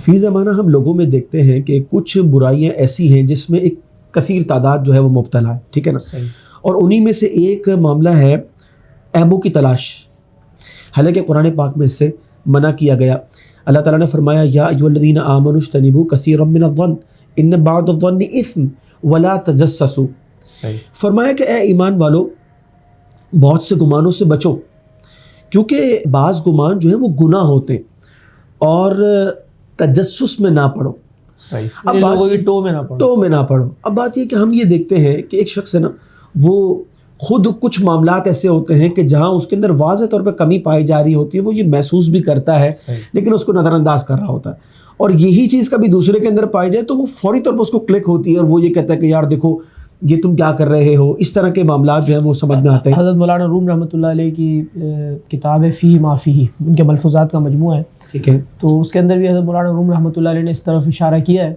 فی زمانہ ہم لوگوں میں دیکھتے ہیں کہ کچھ برائیاں ایسی ہیں جس میں ایک کثیر تعداد جو ہے وہ مبتلا ہے، ٹھیک ہے نا، اور انہی میں سے ایک معاملہ ہے عیبوں کی تلاش. حالانکہ قرآن پاک میں اس سے منع کیا گیا. اللہ تعالیٰ نے فرمایا یا ایھا الذین آمنوا اجتنبوا کثیرا من الظن ان بعض الظن اثم ولا تجسسوا. فرمایا کہ اے ایمان والو بہت سے گمانوں سے بچو، کیونکہ بعض گمان جو ہیں وہ گناہ ہوتے ہیں، اور تجسس میں نہ پڑو. اب لوگوں کی ٹو میں نہ پڑو. اب بات یہ کہ ہم یہ دیکھتے ہیں کہ ایک شخص ہے نا، وہ خود کچھ معاملات ایسے ہوتے ہیں کہ جہاں اس کے اندر واضح طور پہ کمی پائی جا رہی ہوتی ہے، وہ یہ محسوس بھی کرتا ہے لیکن اس کو نظر انداز کر رہا ہوتا ہے، اور یہی چیز کبھی دوسرے کے اندر پائی جائے تو وہ فوری طور پر اس کو کلک ہوتی ہے اور وہ یہ کہتا ہے کہ یار دیکھو یہ تم کیا کر رہے ہو. اس طرح کے معاملات جو ہیں وہ سمجھ میں آتے ہیں. حضرت مولانا روم رحمۃ اللہ علیہ کی کتاب ہے فیہ ما فیہ، ان کے ملفوظات کا مجموعہ ہے، ٹھیک ہے، تو اس کے اندر بھی حضرت مولانا روم رحمۃ اللہ علیہ نے اس طرف اشارہ کیا ہے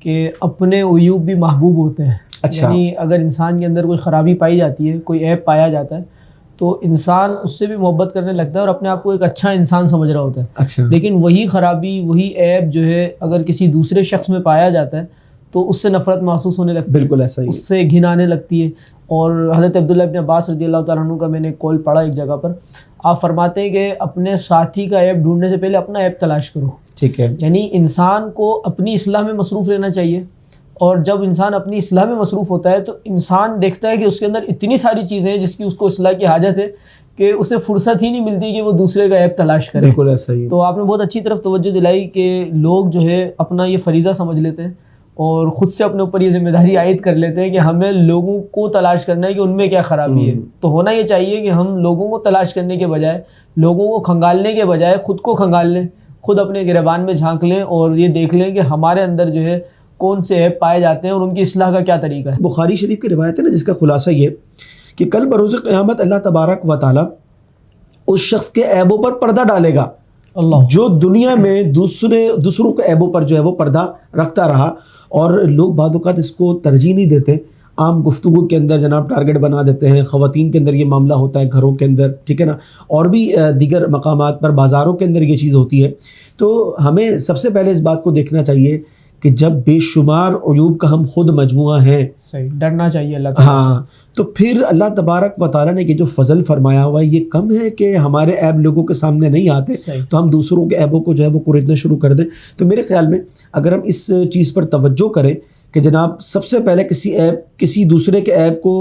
کہ اپنے عیوب بھی محبوب ہوتے ہیں. یعنی اگر انسان کے اندر کوئی خرابی پائی جاتی ہے، کوئی عیب پایا جاتا ہے، تو انسان اس سے بھی محبت کرنے لگتا ہے اور اپنے آپ کو ایک اچھا انسان سمجھ رہا ہوتا ہے. لیکن وہی خرابی، وہی عیب جو ہے اگر کسی دوسرے شخص میں پایا جاتا ہے تو اس سے نفرت محسوس ہونے لگتی ہے، بالکل ایسا ہی، اس سے گھن آنے لگتی ہے. اور حضرت عبداللہ ابن عباس رضی اللہ تعالیٰ عنہ کا میں نے قول پڑھا ایک جگہ پر، آپ فرماتے ہیں کہ اپنے ساتھی کا عیب ڈھونڈنے سے پہلے اپنا عیب تلاش کرو. ٹھیک ہے، یعنی انسان کو اپنی اصلاح میں مصروف رہنا چاہیے، اور جب انسان اپنی اصلاح میں مصروف ہوتا ہے تو انسان دیکھتا ہے کہ اس کے اندر اتنی ساری چیزیں ہیں جس کی اس کو اصلاح کی حاجت ہے کہ اسے فرصت ہی نہیں ملتی کہ وہ دوسرے کا عیب تلاش کرے. بالکل ایسا ہی. تو آپ نے بہت اچھی طرف توجہ دلائی کہ لوگ جو ہے اپنا یہ فریضہ سمجھ لیتے ہیں اور خود سے اپنے اوپر یہ ذمہ داری عائد کر لیتے ہیں کہ ہمیں لوگوں کو تلاش کرنا ہے کہ ان میں کیا خرابی ہے. تو ہونا یہ چاہیے کہ ہم لوگوں کو تلاش کرنے کے بجائے، لوگوں کو کھنگالنے کے بجائے خود کو کھنگال لیں، خود اپنے گریبان میں جھانک لیں اور یہ دیکھ لیں کہ ہمارے اندر جو ہے کون سے عیب پائے جاتے ہیں اور ان کی اصلاح کا کیا طریقہ ہے. بخاری شریف کی روایت ہے نا، جس کا خلاصہ یہ کہ کل بروز قیامت اللہ تبارک و تعالی اس شخص کے عیبوں پر پردہ ڈالے گا اللہ، جو دنیا میں دوسروں کے عیبوں پر جو ہے وہ پردہ رکھتا رہا. اور لوگ بعض اوقات اس کو ترجیح نہیں دیتے، عام گفتگو کے اندر جناب ٹارگٹ بنا دیتے ہیں. خواتین کے اندر یہ معاملہ ہوتا ہے، گھروں کے اندر، ٹھیک ہے نا، اور بھی دیگر مقامات پر، بازاروں کے اندر یہ چیز ہوتی ہے. تو ہمیں سب سے پہلے اس بات کو دیکھنا چاہیے کہ جب بے شمار عیوب کا ہم خود مجموعہ ہیں، صحیح ڈرنا چاہیے اللہ تعالیٰ سے. ہاں، تو پھر اللہ تبارک و تعالیٰ نے یہ جو فضل فرمایا ہوا ہے یہ کم ہے کہ ہمارے عیب لوگوں کے سامنے نہیں آتے تو ہم دوسروں کے عیبوں کو جو ہے وہ کوریدنا شروع کر دیں. تو میرے خیال میں اگر ہم اس چیز پر توجہ کریں کہ جناب سب سے پہلے کسی دوسرے کے عیب کو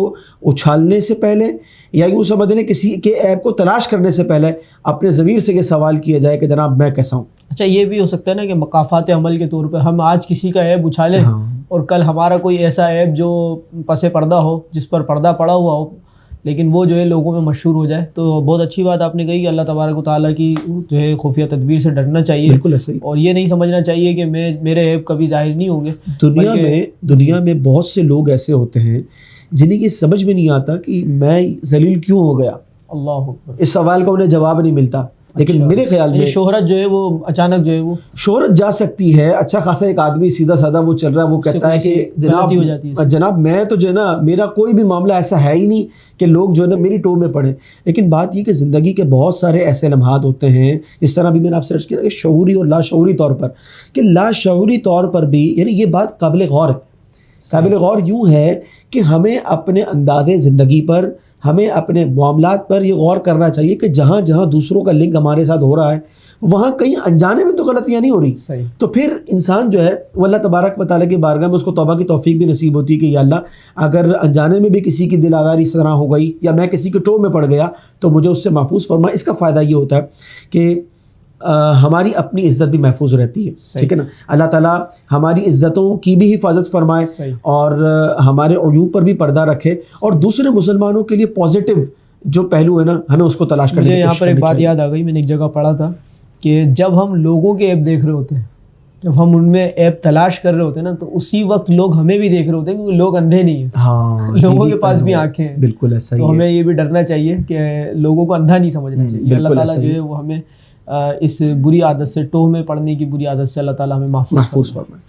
اچھالنے سے پہلے، یا یوں سمجھ لیں کسی کے عیب کو تلاش کرنے سے پہلے اپنے ضمیر سے یہ سوال کیا جائے کہ جناب میں کیسا ہوں. اچھا، یہ بھی ہو سکتا ہے نا کہ مقافات عمل کے طور پہ ہم آج کسی کا عیب اچھالیں اور کل ہمارا کوئی ایسا عیب جو پس پردہ ہو، جس پر پردہ پڑا ہوا ہو، لیکن وہ جو ہے لوگوں میں مشہور ہو جائے. تو بہت اچھی بات آپ نے کہی کہ اللہ تبارک و تعالیٰ کی جو ہے خفیہ تدبیر سے ڈرنا چاہیے. بالکل ایسے ہی. اور یہ نہیں سمجھنا چاہیے کہ میرے عیب کبھی ظاہر نہیں ہوں گے. دنیا میں بہت سے لوگ ایسے ہوتے ہیں جنہیں یہ سمجھ میں نہیں آتا کہ میں ذلیل کیوں ہو گیا. اللہ اکبر. اس سوال کا انہیں جواب نہیں ملتا. لیکن میرے خیال میں شہرت جو ہے وہ اچانک جو ہے وہ شہرت جا سکتی ہے. اچھا خاصا ایک آدمی سیدھا سادہ وہ چل رہا ہے، وہ کہتا ہے کہ جناب میں تو جو ہے نا میرا کوئی بھی معاملہ ایسا ہے ہی نہیں کہ لوگ جو ہے نا میری ٹو میں پڑیں. لیکن بات یہ کہ زندگی کے بہت سارے ایسے لمحات ہوتے ہیں، اس طرح بھی میں نے آپ سے عرض کیا کہ شعوری اور لاشعوری طور پر، کہ لاشعوری طور پر بھی یعنی یہ بات قابل غور ہے. قابل غور یوں ہے کہ ہمیں اپنے انداز زندگی پر، ہمیں اپنے معاملات پر یہ غور کرنا چاہیے کہ جہاں جہاں دوسروں کا لنک ہمارے ساتھ ہو رہا ہے وہاں کہیں انجانے میں تو غلطیاں نہیں ہو رہی. تو پھر انسان جو ہے وہ اللہ تبارک و تعالیٰ کی بارگاہ میں اس کو توبہ کی توفیق بھی نصیب ہوتی ہے کہ یا اللہ اگر انجانے میں بھی کسی کی دل آزاری اس طرح ہو گئی یا میں کسی کے ٹو میں پڑ گیا تو مجھے اس سے محفوظ فرما. اس کا فائدہ یہ ہوتا ہے کہ ہماری اپنی عزت بھی محفوظ رہتی ہے. ٹھیک ہے نا، اللہ تعالیٰ ہماری عزتوں کی بھی حفاظت فرمائے اور ہمارے عیوب پر بھی پردہ رکھے، اور دوسرے مسلمانوں کے لیے پازیٹیو جو پہلو ہے نا ہمیں اس کو تلاش کرنے کی کوشش کرنی چاہیے. یہاں پر ایک بات یاد آ گئی، میں نے ایک جگہ پڑھا تھا کہ جب ہم لوگوں کے عیب دیکھ رہے ہوتے ہیں، جب ہم ان میں عیب تلاش کر رہے ہوتے ہیں نا، تو اسی وقت لوگ ہمیں بھی دیکھ رہے ہوتے ہیں کیونکہ لوگ اندھے نہیں ہیں. ہاں، لوگوں کے پاس بھی آنکھیں ہیں. بالکل ایسا ہی. تو ہمیں یہ بھی ڈرنا چاہیے کہ لوگوں کو اندھا نہیں سمجھنا چاہیے. اللہ تعالیٰ جو ہے وہ ہمیں اس بری عادت سے، ٹوہ میں پڑنے کی بری عادت سے اللہ تعالیٰ ہمیں محفوظ فرمائے.